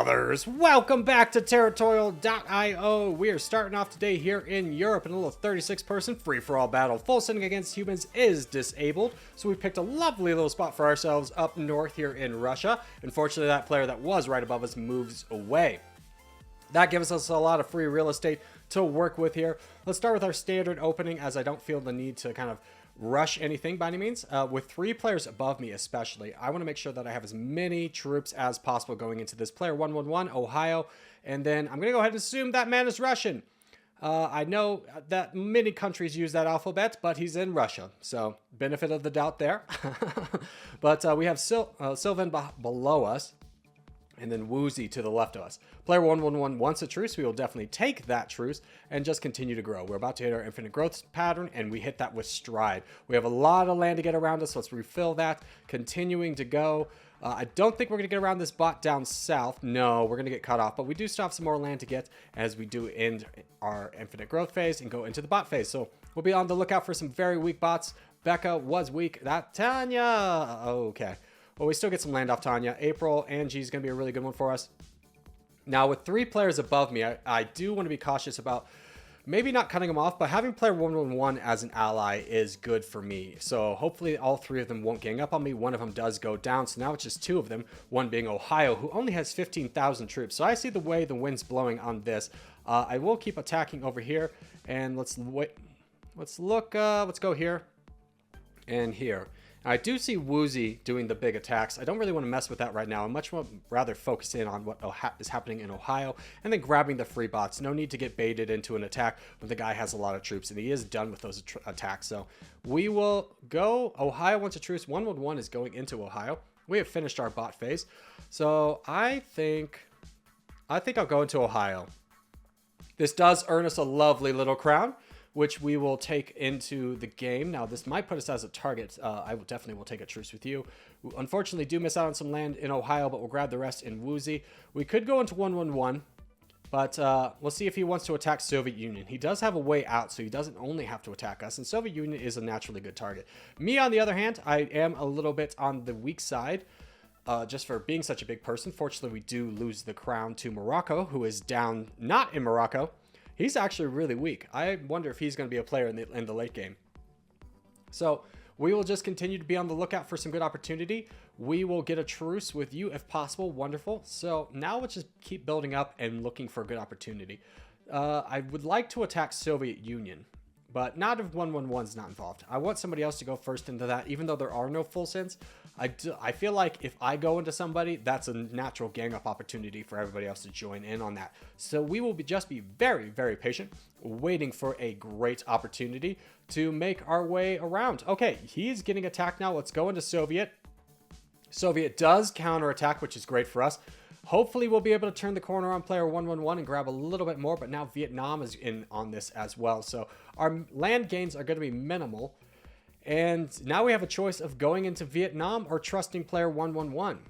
brothers, welcome back to Territorial IO. We are starting off today here in Europe in a little 36-person free-for-all battle. Full sending against humans is disabled, so we picked a lovely little spot for ourselves up north here in Russia. Unfortunately, that player that was right above us moves away. That gives us a lot of free real estate to work with here. Let's start with our standard opening, as I don't feel the need to kind of rush anything by any means. With 3 players above me especially, I want to make sure that I have as many troops as possible going into this. Player 111, Ohio, and then I'm going to go ahead and assume that man is Russian. I know that many countries use that alphabet, but he's in Russia, so benefit of the doubt there. But we have Sylvan below us, and then Woozy to the left of us. Player 111 wants a truce. We will definitely take that truce and just continue to grow. We're about to hit our infinite growth pattern, and we hit that with stride. We have a lot of land to get around us. Let's refill that. Continuing to go. I don't think we're going to get around this bot down south. No, we're going to get cut off, but we do still have some more land to get as we do end our infinite growth phase and go into the bot phase. So we'll be on the lookout for some very weak bots. Becca was weak. That Tanya. Okay. Well, we still get some land off Tanya. April, Angie is going to be a really good one for us. Now, with 3 players above me, I do want to be cautious about maybe not cutting them off, but having player 111 as an ally is good for me. So hopefully all 3 of them won't gang up on me. One of them does go down, so now it's just 2 of them, one being Ohio, who only has 15,000 troops. So I see the way the wind's blowing on this. I will keep attacking over here, and let's wait. Let's go here and here. I do see Woozy doing the big attacks. I don't really want to mess with that right now. I'm much more rather focus in on what is happening in Ohio and then grabbing the free bots. No need to get baited into an attack when the guy has a lot of troops, and he is done with those attacks. So we will go. Ohio wants a truce. 111 is going into Ohio. We have finished our bot phase. So I think I'll go into Ohio. This does earn us a lovely little crown, which we will take into the game. Now, this might put us as a target. I will definitely take a truce with you. We unfortunately do miss out on some land in Ohio, but we'll grab the rest in Woozy. We could go into 111, but we'll see if he wants to attack Soviet Union. He does have a way out, so he doesn't only have to attack us, and Soviet Union is a naturally good target. Me, on the other hand, I am a little bit on the weak side, just for being such a big person. Fortunately, we do lose the crown to Morocco, who is down not in Morocco. He's actually really weak. I wonder if he's going to be a player in the late game. So we will just continue to be on the lookout for some good opportunity. We will get a truce with you if possible. Wonderful. So now let's just keep building up and looking for a good opportunity. I would like to attack Soviet Union, but not if 111 is not involved. I want somebody else to go first into that, even though there are no full sends. I feel like if I go into somebody, that's a natural gang up opportunity for everybody else to join in on that. So we will just be very, very patient, waiting for a great opportunity to make our way around. Okay, he's getting attacked now. Let's go into Soviet. Soviet does counterattack, which is great for us. Hopefully we'll be able to turn the corner on player 111 and grab a little bit more, but now Vietnam is in on this as well. So our land gains are going to be minimal. And now we have a choice of going into Vietnam or trusting player 111.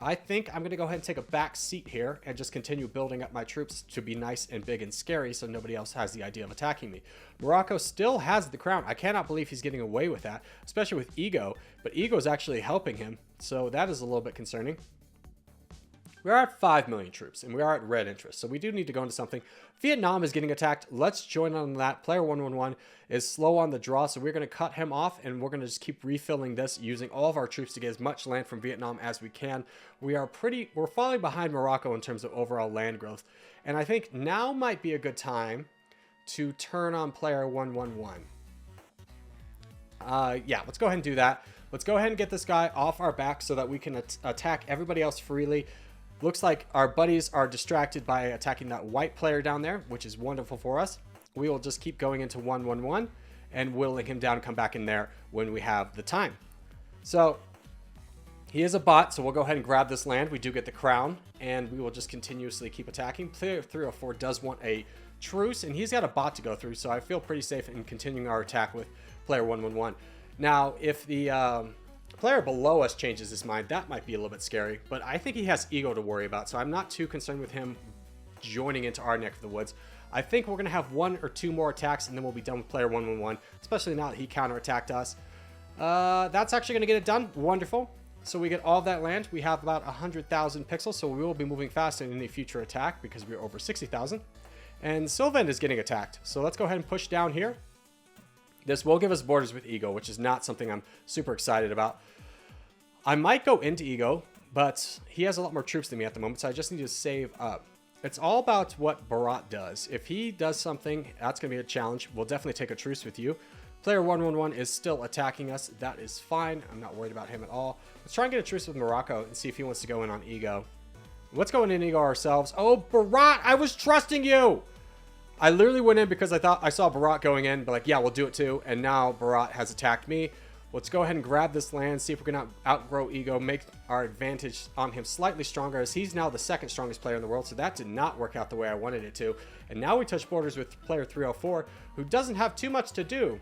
I think I'm going to go ahead and take a back seat here and just continue building up my troops to be nice and big and scary so nobody else has the idea of attacking me. Morocco still has the crown. I cannot believe he's getting away with that, especially with Ego. But Ego is actually helping him, so that is a little bit concerning. We are at 5 million troops, and we are at red interest, so we do need to go into something. Vietnam is getting attacked. Let's join on that. Player 111 is slow on the draw, so we're going to cut him off, and we're going to just keep refilling this, using all of our troops to get as much land from Vietnam as we can. We're falling behind Morocco in terms of overall land growth, and I think now might be a good time to turn on player 111. Yeah, let's go ahead and do that. Let's go ahead and get this guy off our back so that we can attack everybody else freely. Looks like our buddies are distracted by attacking that white player down there, which is wonderful for us. We will just keep going into 111 and whittling him down and come back in there when we have the time. So he is a bot, so we'll go ahead and grab this land. We do get the crown, and we will just continuously keep attacking. Player 304 does want a truce, and he's got a bot to go through, so I feel pretty safe in continuing our attack with player 111. Now, if the player below us changes his mind, that might be a little bit scary, but I think he has Ego to worry about, so I'm not too concerned with him joining into our neck of the woods. I think we're going to have 1 or 2 more attacks, and then we'll be done with player 111, especially now that he counterattacked us. That's actually going to get it done. Wonderful. So we get all of that land. We have about 100,000 pixels, so we will be moving fast in any future attack because we're over 60,000. And Sylvan is getting attacked. So let's go ahead and push down here. This will give us borders with Ego, which is not something I'm super excited about. I might go into Ego, but he has a lot more troops than me at the moment, so I just need to save up. It's all about what Bharat does. If he does something, that's going to be a challenge. We'll definitely take a truce with you. Player 111 is still attacking us. That is fine. I'm not worried about him at all. Let's try and get a truce with Morocco and see if he wants to go in on Ego. Let's go in Ego ourselves. Oh, Bharat, I was trusting you. I literally went in because I thought I saw Bharat going in, but like, yeah, we'll do it too. And now Bharat has attacked me. Let's go ahead and grab this land, see if we can outgrow Ego, make our advantage on him slightly stronger, as he's now the second strongest player in the world, so that did not work out the way I wanted it to. And now we touch borders with player 304, who doesn't have too much to do.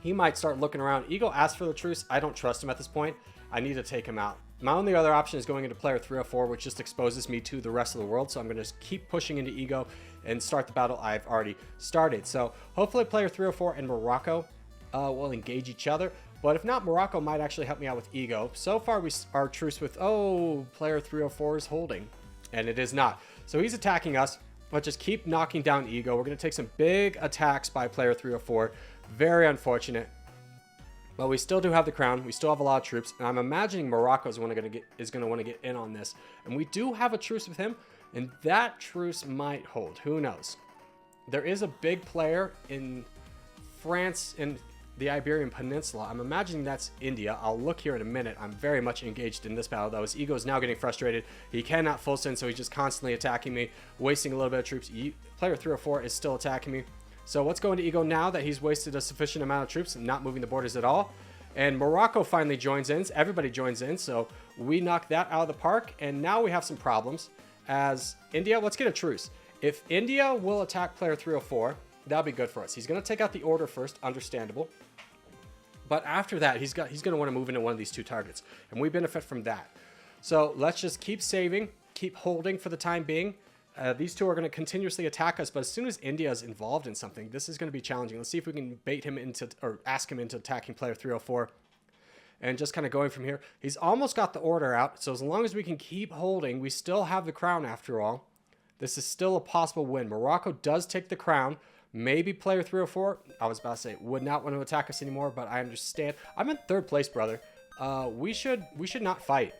He might start looking around. Ego asked for the truce. I don't trust him at this point. I need to take him out. My only other option is going into player 304, which just exposes me to the rest of the world, so I'm going to keep pushing into Ego and start the battle I've already started. So hopefully player 304 and Morocco will engage each other, but if not, Morocco might actually help me out with Ego. So far, we are truce with, oh, player 304 is holding, and it is not. So he's attacking us. Let's just keep knocking down Ego. We're going to take some big attacks by player 304. Very unfortunate. But we still do have the crown. We still have a lot of troops, and I'm imagining Morocco is going to want to get in on this. And we do have a truce with him, and that truce might hold. Who knows? There is a big player in France and the Iberian Peninsula. I'm imagining that's India. I'll look here in a minute. I'm very much engaged in this battle, though. His Ego is now getting frustrated. He cannot full send, so he's just constantly attacking me, wasting a little bit of troops. Player 304 is still attacking me. So let's go into Ego now that he's wasted a sufficient amount of troops and not moving the borders at all. And Morocco finally joins in. Everybody joins in, so we knock that out of the park. And now we have some problems. As India, let's get a truce. If India will attack player 304, that'll be good for us. He's going to take out the order first, understandable. But after that, he's going to want to move into one of these two targets, and we benefit from that. So let's just keep saving, keep holding for the time being. These two are going to continuously attack us, but as soon as India is involved in something, this is going to be challenging. Let's see if we can bait him into, or ask him into attacking player 304. And just kind of going from here. He's almost got the order out, so as long as we can keep holding, we still have the crown after all. This is still a possible win. Morocco does take the crown. Maybe player 304, I was about to say, would not want to attack us anymore, but I understand. I'm in third place, brother. We should not fight.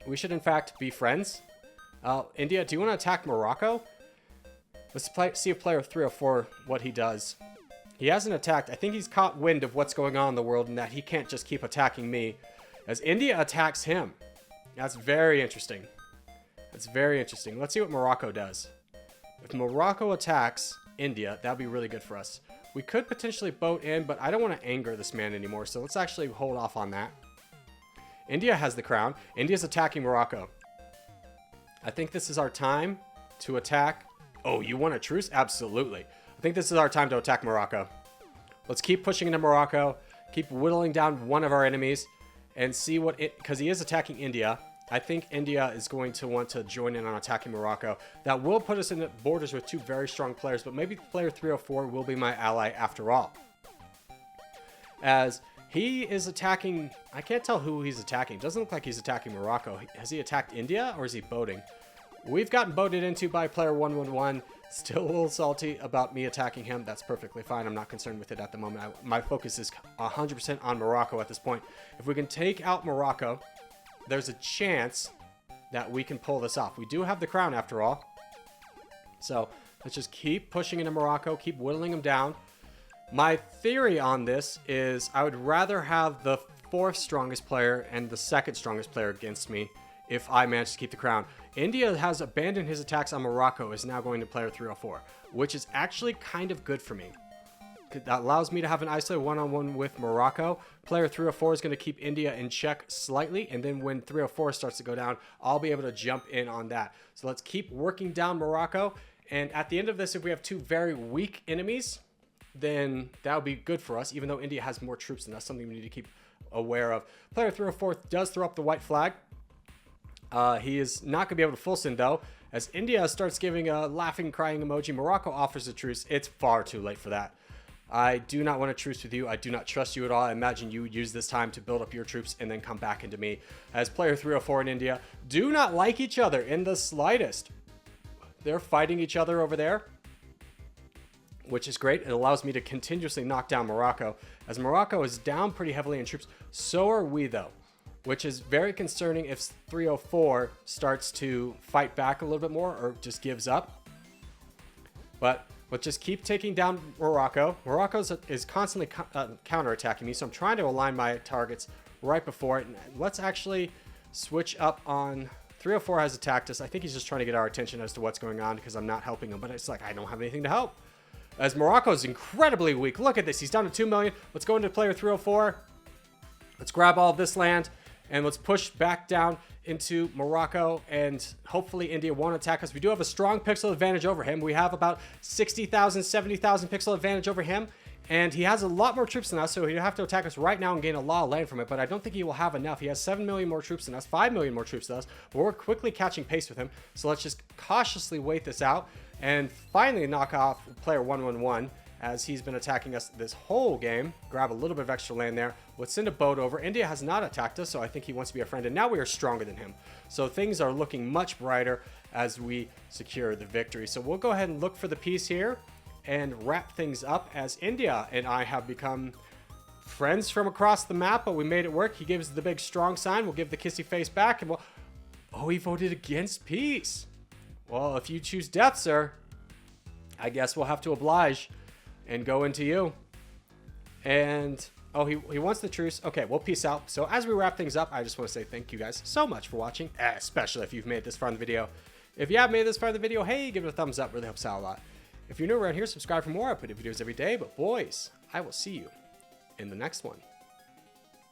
We should, in fact, be friends. India, do you want to attack Morocco? Let's see if player 304, what he does. He hasn't attacked. I think he's caught wind of what's going on in the world and that he can't just keep attacking me. As India attacks him. That's very interesting. That's very interesting. Let's see what Morocco does. If Morocco attacks India, that'd be really good for us. We could potentially boat in, but I don't want to anger this man anymore, so let's actually hold off on that. India has the crown. India's attacking Morocco. I think this is our time to attack. Oh, you want a truce? Absolutely. I think this is our time to attack Morocco. Let's keep pushing into Morocco, keep whittling down one of our enemies, and see what it, because he is attacking India. I think India is going to want to join in on attacking Morocco. That will put us in the borders with two very strong players, but maybe player 304 will be my ally after all. As he is attacking, I can't tell who he's attacking. Doesn't look like he's attacking Morocco. Has he attacked India or is he boating? We've gotten boated into by player 111. Still a little salty about me attacking him. That's perfectly fine. I'm not concerned with it at the moment. My focus is 100% on Morocco at this point. If we can take out Morocco, there's a chance that we can pull this off. We do have the crown after all. So let's just keep pushing into Morocco, keep whittling him down. My theory on this is I would rather have the fourth strongest player and the second strongest player against me if I manage to keep the crown. India has abandoned his attacks on Morocco, is now going to player 304, which is actually kind of good for me. That allows me to have an isolated one-on-one with Morocco. Player 304 is going to keep India in check slightly, and then when 304 starts to go down, I'll be able to jump in on that. So let's keep working down Morocco, and at the end of this, if we have two very weak enemies, then that would be good for us, even though India has more troops than us, something we need to keep aware of. Player 304 does throw up the white flag. He is not going to be able to full send, though. As India starts giving a laughing, crying emoji, Morocco offers a truce. It's far too late for that. I do not want a truce with you. I do not trust you at all. I imagine you would use this time to build up your troops and then come back into me. As player 304 in India do not like each other in the slightest. They're fighting each other over there, which is great. It allows me to continuously knock down Morocco. As Morocco is down pretty heavily in troops, so are we though, which is very concerning if 304 starts to fight back a little bit more or just gives up. But let's just keep taking down Morocco. Morocco is constantly counterattacking me, so I'm trying to align my targets right before it. And let's actually switch up on... 304 has attacked us. I think he's just trying to get our attention as to what's going on because I'm not helping him, but it's like I don't have anything to help. As Morocco's incredibly weak. Look at this. He's down to 2 million. Let's go into player 304. Let's grab all of this land and let's push back down into Morocco, and hopefully India won't attack us. We do have a strong pixel advantage over him. We have about 60,000, 70,000 pixel advantage over him, and he has a lot more troops than us, so he'll have to attack us right now and gain a lot of land from it, but I don't think he will have enough. He has 7 million more troops than us, 5 million more troops than us, but we're quickly catching pace with him, so let's just cautiously wait this out and finally knock off player 111 as he's been attacking us this whole game. Grab a little bit of extra land there. Let's send a boat over. India has not attacked us, so I think he wants to be a friend, and now we are stronger than him. So things are looking much brighter as we secure the victory. So we'll go ahead and look for the peace here and wrap things up as India and I have become friends from across the map, but we made it work. He gives the big strong sign. We'll give the kissy face back, and we'll... Oh, he voted against peace. Well, if you choose death, sir, I guess we'll have to oblige and go into you. And oh, he wants the truce. Okay, well, peace out. So as we wrap things up, I just want to say thank you guys so much for watching, especially if you've made this far in the video. If you have made this far in the video, hey, give it a thumbs up. Really helps out a lot. If you're new around here, subscribe for more. I put videos every day. But boys, I will see you in the next one.